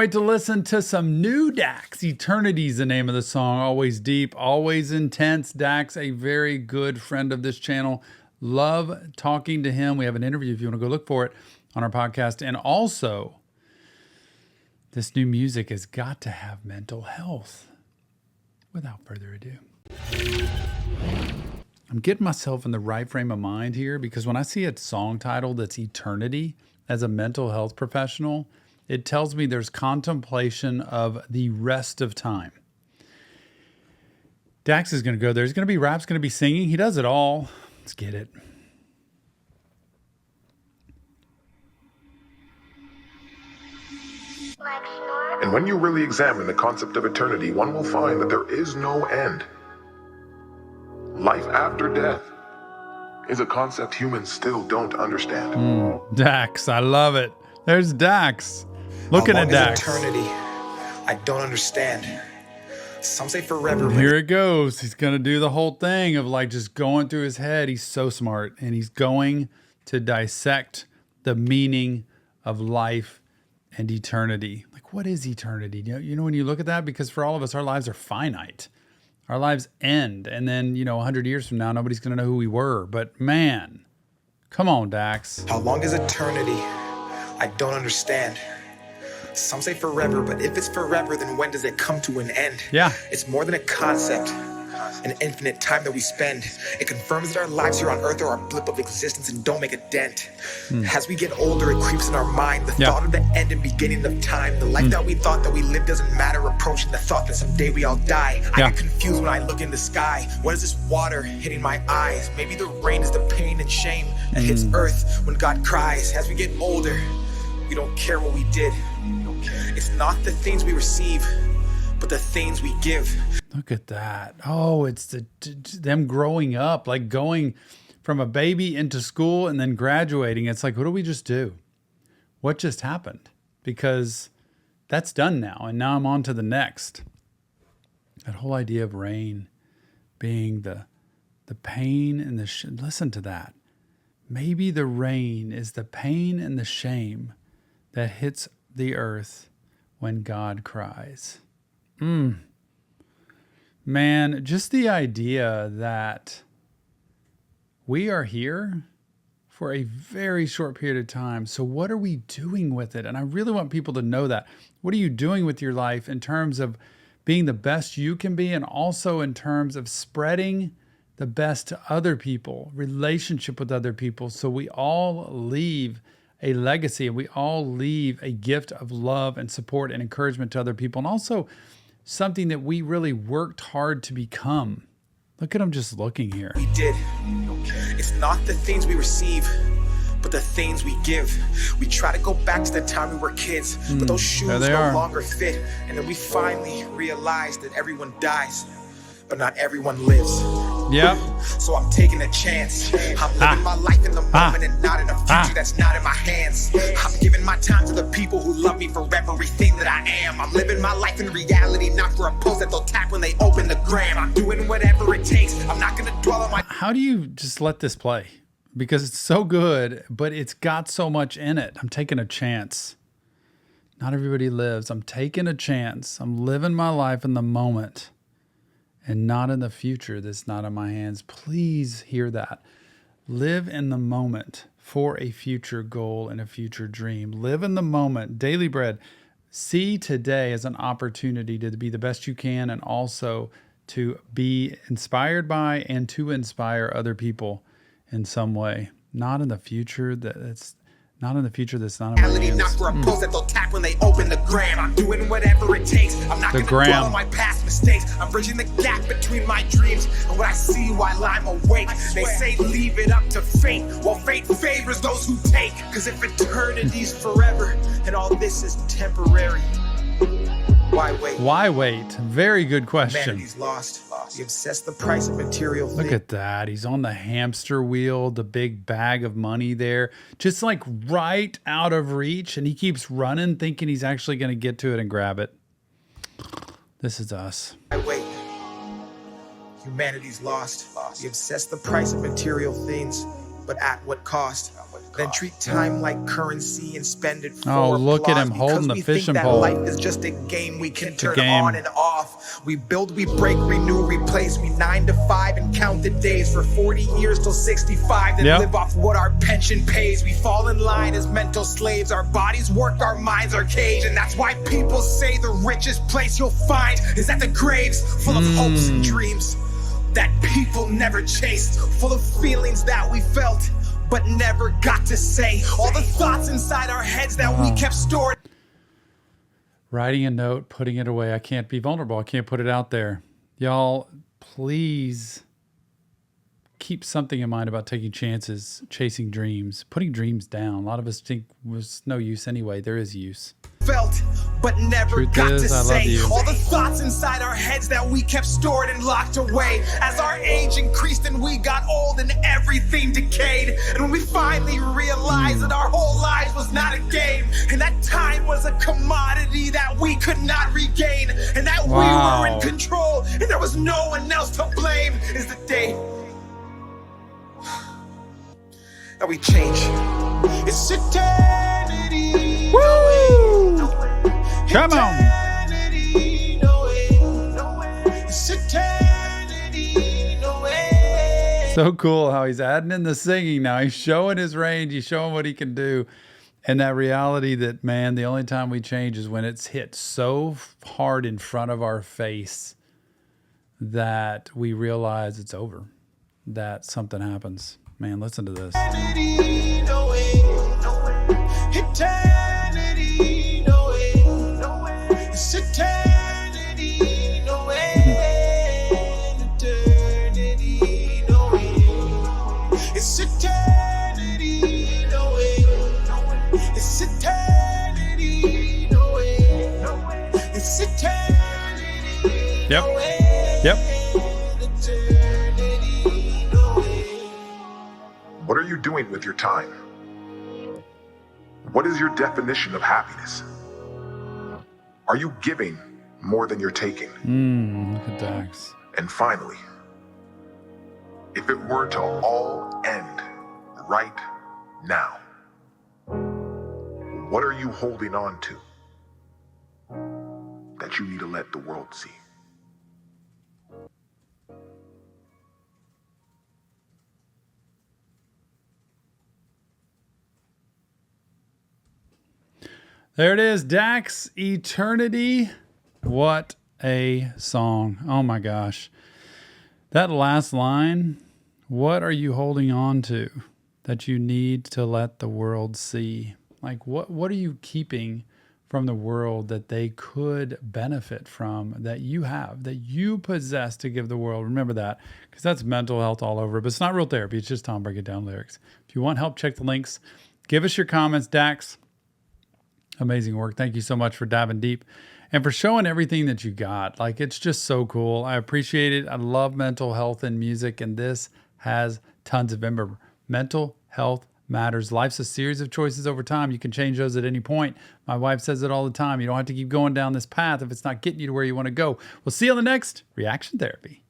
wait to listen to some new Dax. Eternity's the name of the song. Always deep, always intense. Dax, a very good friend of this channel. Love talking to him. We have an interview if you want to go look for it on our podcast. And also, this new music has got to have mental health. Without further ado, I'm getting myself in the right frame of mind here, because when I see a song title that's Eternity, as a mental health professional, it tells me there's contemplation of the rest of time. Dax is going to go there. There's going to be raps, going to be singing. He does it all. Let's get it. And when you really examine the concept of eternity, one will find that there is no end. Life after death is a concept humans still don't understand. Dax, I love it. There's Dax. Looking at Dax. Eternity, I don't understand. Some say forever. Here it goes. He's going to do the whole thing of like just going through his head. He's so smart. And he's going to dissect the meaning of life and eternity. Like, what is eternity? You know, when you look at that, because for all of us, our lives are finite. Our lives end. And then, 100 years from now, nobody's going to know who we were. But man, come on, Dax. How long is eternity? I don't understand. Some say forever, but if it's forever, then when does it come to an end? Yeah. It's more than a concept, an infinite time that we spend. It confirms that our lives here on earth are a blip of existence and don't make a dent. As we get older, it creeps in our mind, the thought of the end and beginning of time. The life that we thought that we lived doesn't matter, approaching the thought that someday we all die. I get confused when I look in the sky. What is this water hitting my eyes? Maybe the rain is the pain and shame that hits earth when God cries. As we get older, we don't care what we did. It's not the things we receive, but the things we give. Look at that. Oh, it's them growing up, like going from a baby into school and then graduating. It's like, what do we just do? What just happened? Because that's done now. And now I'm on to the next. That whole idea of rain being the pain and listen to that. Maybe the rain is the pain and the shame that hits the earth when God cries. Man, just the idea that we are here for a very short period of time. So what are we doing with it? And I really want people to know that. What are you doing with your life in terms of being the best you can be, and also in terms of spreading the best to other people, relationship with other people, so we all leave a legacy, and we all leave a gift of love and support and encouragement to other people, and also something that we really worked hard to become. Look at him just looking here. We did. It's not the things we receive, but the things we give. We try to go back to the time we were kids, but those shoes no longer fit. And then we finally realize that everyone dies, but not everyone lives. Yep. So I'm taking a chance. I'm living my life in the moment and not in a future that's not in my hands. I'm giving my time to the people who love me for everything that I am. I'm living my life in reality, not for a post that they'll tap when they open the gram. I'm doing whatever it takes. I'm not going to dwell on my... How do you just let this play? Because it's so good, but it's got so much in it. I'm taking a chance. Not everybody lives. I'm taking a chance. I'm living my life in the moment, and not in the future that's not in my hands. Please hear that. Live in the moment for a future goal and a future dream. Live in the moment. Daily bread. See today as an opportunity to be the best you can, and also to be inspired by and to inspire other people in some way. Not in the future that's not in my hands. Not for a post that they'll tap when they open the gram. I'm doing whatever it takes. I'm not going to dwell on my past mistakes. I'm bridging the gap between my dreams and what I see while I'm awake. They say leave it up to fate. Well, fate favors those who take. Because if eternity's forever and all this is temporary, why wait? Why wait? Very good question. Humanity's lost. We obsess the price of material things. Look at that. He's on the hamster wheel, the big bag of money there, just like right out of reach. And he keeps running, thinking he's actually going to get to it and grab it. This is us. Why wait? Humanity's lost. We obsess the price of material things, but at what cost? Then treat time like currency and spend it for Oh, look at applause, him holding because the we fishing think that pole. life is just a game we can turn game. on and off. We build, we break, renew, replace. We 9 to 5 and count the days for 40 years till 65. Then live off what our pension pays. We fall in line as mental slaves. Our bodies work, our minds are caged. And that's why people say the richest place you'll find is at the graves, full of hopes and dreams that people never chased, full of feelings that we felt but never got to say. All the thoughts inside our heads that we kept stored. Writing a note, putting it away. I can't be vulnerable. I can't put it out there. Y'all, please keep something in mind about taking chances, chasing dreams, putting dreams down. A lot of us think was no use anyway. There is use. Felt but never Truth got is, to I love say. you. All the thoughts inside our heads that we kept stored and locked away. As our age increased and we got old and everything decayed. And when we finally realized that our whole lives was not a game, and that time was a commodity that we could not regain, and that we were in control and there was no one else to blame, is the day that we change. It's eternity. Woo! Come on. Eternity, no way, no way. It's eternity, no way. So cool how he's adding in the singing now. He's showing his range. He's showing what he can do. And that reality that, man, the only time we change is when it's hit so hard in front of our face that we realize it's over, that something happens. Man, listen to this. Eternity, no way, no way. Eternity, no way, no way. It's eternity, no way. Eternity, no way. It's eternity, no way, no way. It's eternity, no way, no way. It's eternity, no way. Yep. Eternity, no way. What are you doing with your time? What is your definition of happiness? Are you giving more than you're taking? Look at Dax. And finally, if it were to all end right now, what are you holding on to that you need to let the world see? There it is, Dax, Eternity. What a song. Oh my gosh. That last line, what are you holding on to that you need to let the world see? Like what are you keeping from the world that they could benefit from, that you have, that you possess to give the world? Remember that, because that's mental health all over. But it's not real therapy. It's just Tom breaking down lyrics. If you want help, check the links. Give us your comments, Dax. Amazing work. Thank you so much for diving deep and for showing everything that you got. Like, it's just so cool. I appreciate it. I love mental health and music, and this has tons of remember. Mental health matters. Life's a series of choices over time. You can change those at any point. My wife says it all the time. You don't have to keep going down this path if it's not getting you to where you want to go. We'll see you on the next Reaction Therapy.